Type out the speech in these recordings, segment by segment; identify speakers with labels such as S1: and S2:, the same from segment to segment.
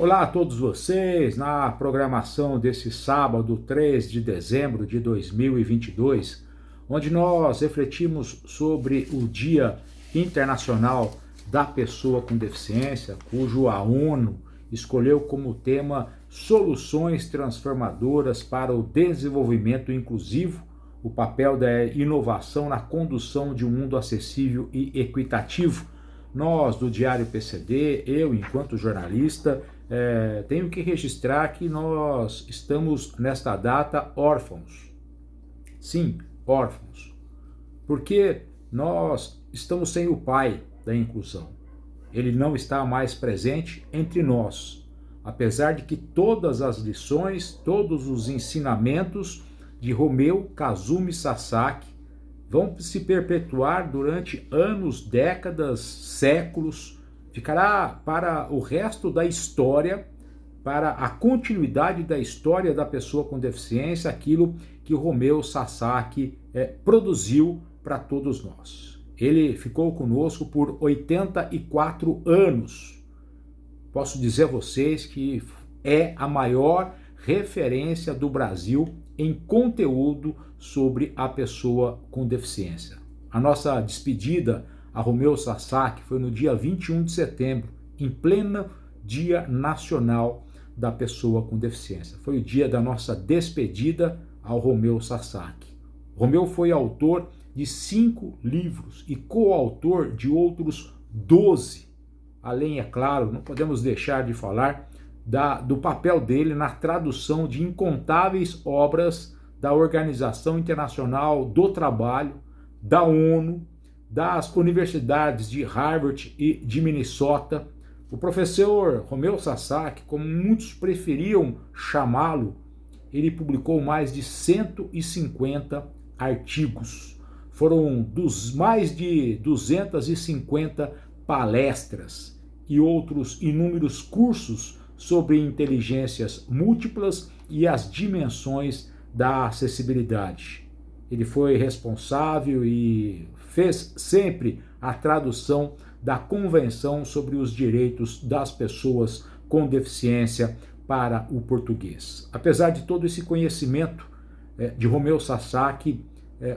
S1: Olá a todos vocês, na programação desse sábado, 3 de dezembro de 2022, onde nós refletimos sobre o Dia Internacional da Pessoa com Deficiência, cujo a ONU escolheu como tema Soluções Transformadoras para o Desenvolvimento Inclusivo, o papel da inovação na condução de um mundo acessível e equitativo. Nós, do Diário PCD, eu, enquanto jornalista, tenho que registrar que nós estamos, nesta data, órfãos. Sim, órfãos. Porque nós estamos sem o pai da inclusão. Ele não está mais presente entre nós. Apesar de que todas as lições, todos os ensinamentos de Romeu Kazumi Sasaki vão se perpetuar durante anos, décadas, séculos, ficará para o resto da história, para a continuidade da história da pessoa com deficiência, aquilo que Romeu Sasaki produziu para todos nós. Ele ficou conosco por 84 anos. Posso dizer a vocês que é a maior referência do Brasil em conteúdo sobre a pessoa com deficiência. A nossa despedida a Romeu Sasaki foi no dia 21 de setembro, em pleno Dia Nacional da Pessoa com Deficiência. Foi o dia da nossa despedida ao Romeu Sasaki. Romeu foi autor de 5 livros e coautor de outros 12. Além, é claro, não podemos deixar de falar do papel dele na tradução de incontáveis obras da Organização Internacional do Trabalho, da ONU, das universidades de Harvard e de Minnesota. O professor Romeu Sasaki, como muitos preferiam chamá-lo, ele publicou mais de 150 artigos. Foram mais de 250 palestras e outros inúmeros cursos sobre inteligências múltiplas e as dimensões da acessibilidade. Ele foi responsável e fez sempre a tradução da Convenção sobre os Direitos das Pessoas com Deficiência para o português. Apesar de todo esse conhecimento de Romeu Sasaki,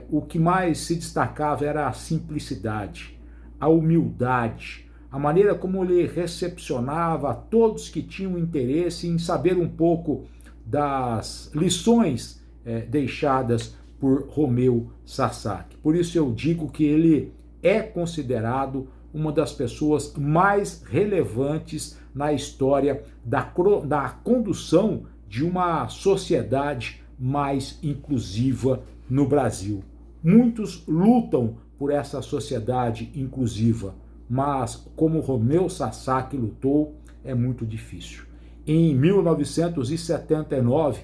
S1: o que mais se destacava era a simplicidade, a humildade, a maneira como ele recepcionava todos que tinham interesse em saber um pouco das lições deixadas por Romeu Sasaki. Por isso eu digo que ele é considerado uma das pessoas mais relevantes na história da condução de uma sociedade mais inclusiva no Brasil. Muitos lutam por essa sociedade inclusiva, mas como Romeu Sasaki lutou, é muito difícil. Em 1979,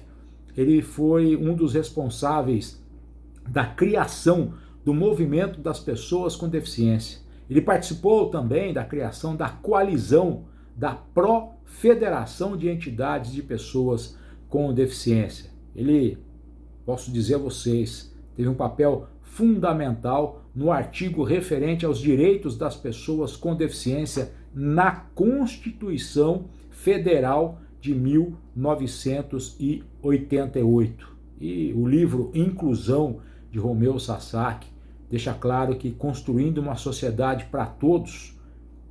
S1: ele foi um dos responsáveis da criação do movimento das pessoas com deficiência. Ele participou também da criação da coalizão da Pró-Federação de Entidades de Pessoas com Deficiência. Ele, posso dizer a vocês, teve um papel fundamental no artigo referente aos direitos das pessoas com deficiência na Constituição Federal de 1988. E o livro Inclusão, de Romeu Sasaki, deixa claro que construindo uma sociedade para todos,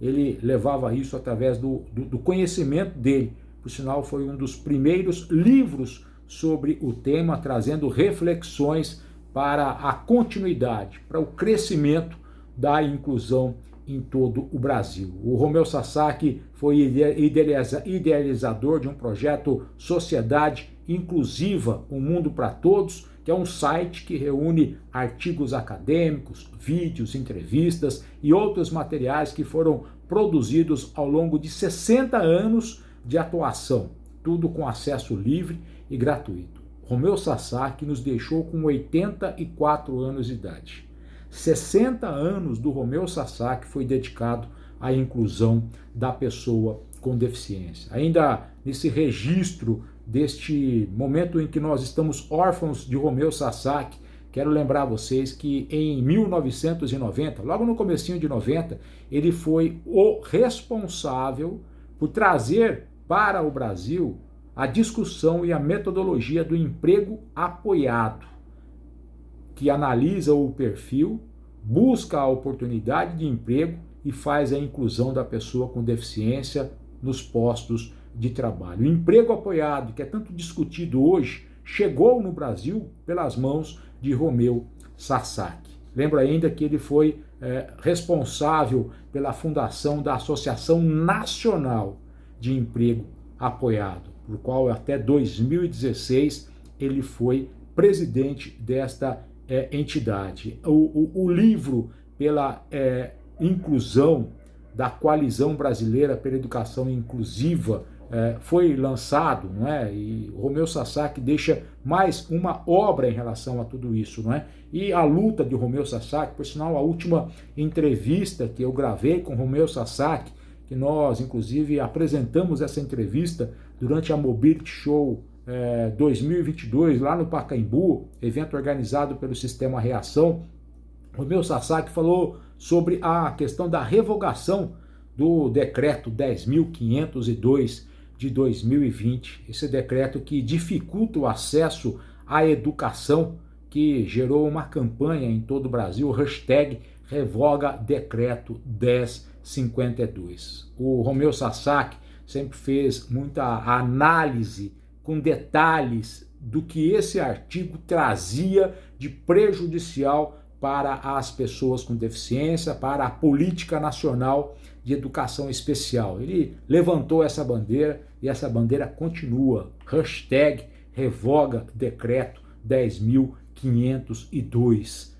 S1: ele levava isso através do conhecimento dele. Por sinal, foi um dos primeiros livros sobre o tema, trazendo reflexões para a continuidade, para o crescimento da inclusão em todo o Brasil. O Romeu Sasaki foi idealizador de um projeto Sociedade Inclusiva, um mundo para todos, que é um site que reúne artigos acadêmicos, vídeos, entrevistas e outros materiais que foram produzidos ao longo de 60 anos de atuação, tudo com acesso livre e gratuito. Romeu Sasaki nos deixou com 84 anos de idade. 60 anos do Romeu Sasaki foi dedicado à inclusão da pessoa com deficiência. Ainda nesse registro deste momento em que nós estamos órfãos de Romeu Sasaki, quero lembrar a vocês que em 1990, logo no comecinho de 90, ele foi o responsável por trazer para o Brasil a discussão e a metodologia do emprego apoiado, que analisa o perfil, busca a oportunidade de emprego e faz a inclusão da pessoa com deficiência nos postos de trabalho. O emprego apoiado, que é tanto discutido hoje, chegou no Brasil pelas mãos de Romeu Sasaki. Lembro ainda que ele foi responsável pela fundação da Associação Nacional de Emprego Apoiado, por qual até 2016 ele foi presidente desta entidade. O livro pela inclusão da Coalizão Brasileira pela Educação Inclusiva foi lançado, não é? E o Romeu Sasaki deixa mais uma obra em relação a tudo isso, não é? E a luta de Romeu Sasaki, por sinal, a última entrevista que eu gravei com Romeu Sasaki, que nós, inclusive, apresentamos essa entrevista durante a Mobility Show 2022, lá no Pacaembu, evento organizado pelo Sistema Reação. Romeu Sasaki falou sobre a questão da revogação do decreto 10.502 de 2020, esse decreto que dificulta o acesso à educação, que gerou uma campanha em todo o Brasil, hashtag revoga decreto 1052. O Romeu Sasaki sempre fez muita análise com detalhes do que esse artigo trazia de prejudicial para as pessoas com deficiência, para a política nacional de educação especial. Ele levantou essa bandeira e essa bandeira continua. Hashtag revoga decreto 10.502.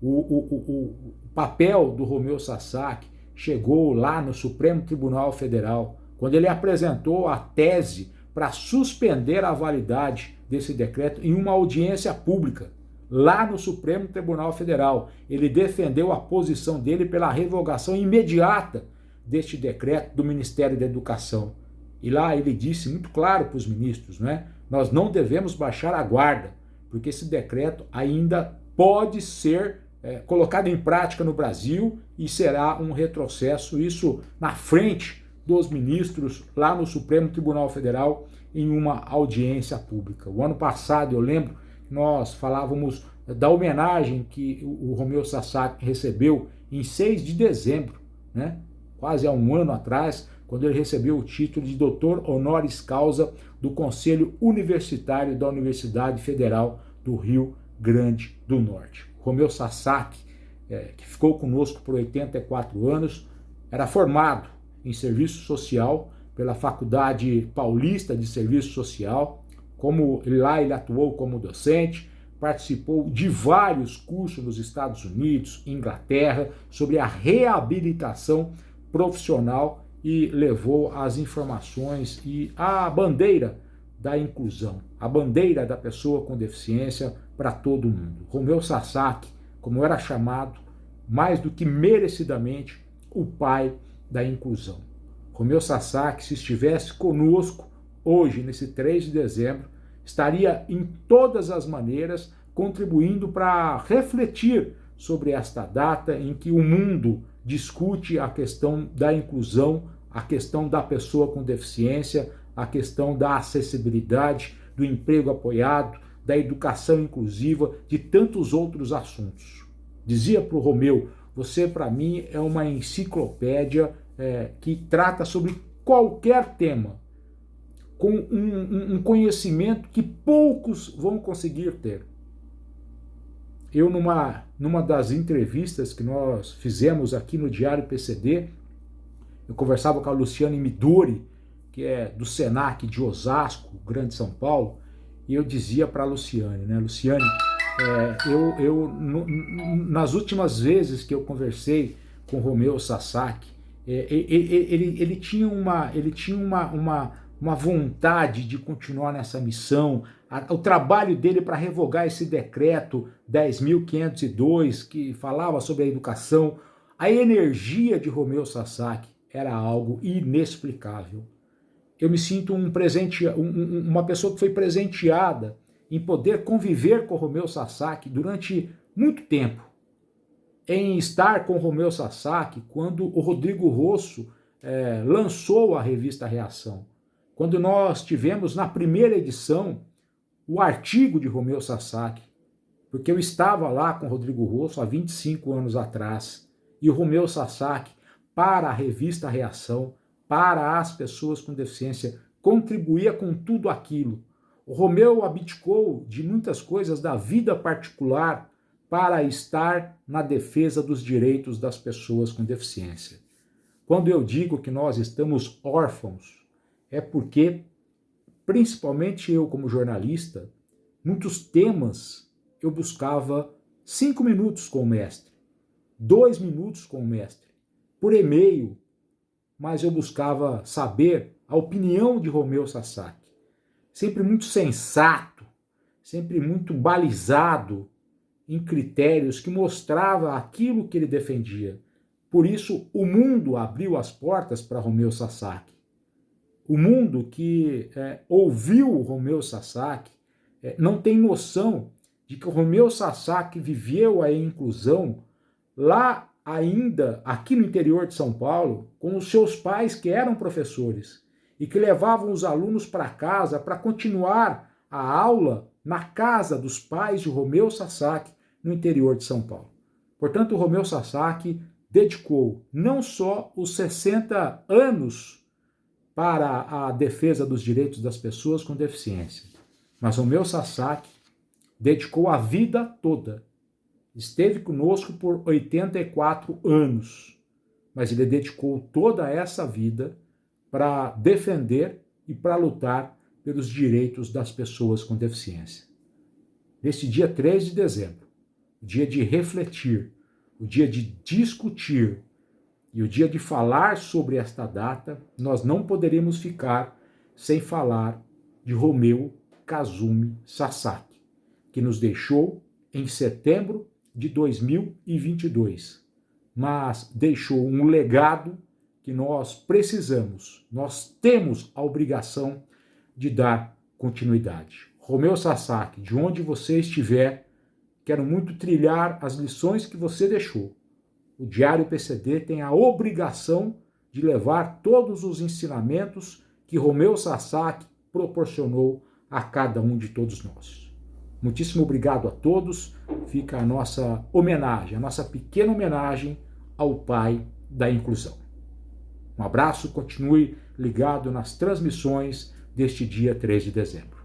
S1: O papel do Romeu Sasaki chegou lá no Supremo Tribunal Federal, quando ele apresentou a tese para suspender a validade desse decreto em uma audiência pública. Lá no Supremo Tribunal Federal, ele defendeu a posição dele pela revogação imediata deste decreto do Ministério da Educação. E lá ele disse muito claro para os ministros, né? Nós não devemos baixar a guarda, porque esse decreto ainda pode ser colocado em prática no Brasil e será um retrocesso, isso na frente dos ministros lá no Supremo Tribunal Federal em uma audiência pública. O ano passado, eu lembro, nós falávamos da homenagem que o Romeu Sasaki recebeu em 6 de dezembro, né? Quase há um ano atrás, quando ele recebeu o título de doutor honoris causa do Conselho Universitário da Universidade Federal do Rio Grande do Norte. Romeu Sasaki, que ficou conosco por 84 anos, era formado em serviço social pela Faculdade Paulista de Serviço Social. Lá ele atuou como docente, participou de vários cursos nos Estados Unidos, Inglaterra, sobre a reabilitação profissional e levou as informações e a bandeira da inclusão, a bandeira da pessoa com deficiência para todo mundo. Romeu Sasaki, como era chamado, mais do que merecidamente, o pai da inclusão. Romeu Sasaki, se estivesse conosco hoje, nesse 3 de dezembro, estaria em todas as maneiras contribuindo para refletir sobre esta data em que o mundo discute a questão da inclusão, a questão da pessoa com deficiência, a questão da acessibilidade, do emprego apoiado, da educação inclusiva, de tantos outros assuntos. Dizia para o Romeu, você para mim é uma enciclopédia que trata sobre qualquer tema, com um conhecimento que poucos vão conseguir ter. Eu, numa das entrevistas que nós fizemos aqui no Diário PCD, eu conversava com a Luciane Midori, que é do Senac de Osasco, Grande São Paulo, e eu dizia para a Luciane, né, Luciane, nas últimas vezes que eu conversei com Romeu Sasaki, ele tinha uma vontade de continuar nessa missão, o trabalho dele para revogar esse decreto 10.502, que falava sobre a educação, a energia de Romeu Sasaki era algo inexplicável. Eu me sinto uma pessoa que foi presenteada em poder conviver com Romeu Sasaki durante muito tempo, em estar com Romeu Sasaki quando o Rodrigo Rosso lançou a revista Reação. quando nós tivemos na primeira edição o artigo de Romeu Sasaki, porque eu estava lá com o Rodrigo Rosso há 25 anos atrás, e o Romeu Sasaki, para a revista Reação, para as pessoas com deficiência, contribuía com tudo aquilo. O Romeu abdicou de muitas coisas da vida particular para estar na defesa dos direitos das pessoas com deficiência. Quando eu digo que nós estamos órfãos, é porque, principalmente eu como jornalista, muitos temas eu buscava 5 minutos com o mestre, 2 minutos com o mestre, por e-mail, mas eu buscava saber a opinião de Romeu Sasaki. Sempre muito sensato, sempre muito balizado em critérios que mostrava aquilo que ele defendia. Por isso, o mundo abriu as portas para Romeu Sasaki. O mundo que ouviu o Romeu Sasaki não tem noção de que o Romeu Sasaki viveu a inclusão lá ainda, aqui no interior de São Paulo, com os seus pais que eram professores e que levavam os alunos para casa para continuar a aula na casa dos pais de Romeu Sasaki, no interior de São Paulo. Portanto, o Romeu Sasaki dedicou não só os 60 anos para a defesa dos direitos das pessoas com deficiência, mas Romeu Sasaki dedicou a vida toda. Esteve conosco por 84 anos, mas ele dedicou toda essa vida para defender e para lutar pelos direitos das pessoas com deficiência. Neste dia 3 de dezembro, o dia de refletir, o dia de discutir e o dia de falar sobre esta data, nós não poderíamos ficar sem falar de Romeu Kazumi Sasaki, que nos deixou em setembro de 2022, mas deixou um legado que nós precisamos, nós temos a obrigação de dar continuidade. Romeu Sasaki, de onde você estiver, quero muito trilhar as lições que você deixou. O Diário PCD tem a obrigação de levar todos os ensinamentos que Romeu Sasaki proporcionou a cada um de todos nós. Muitíssimo obrigado a todos. Fica a nossa homenagem, a nossa pequena homenagem ao pai da inclusão. Um abraço, continue ligado nas transmissões deste dia 3 de dezembro.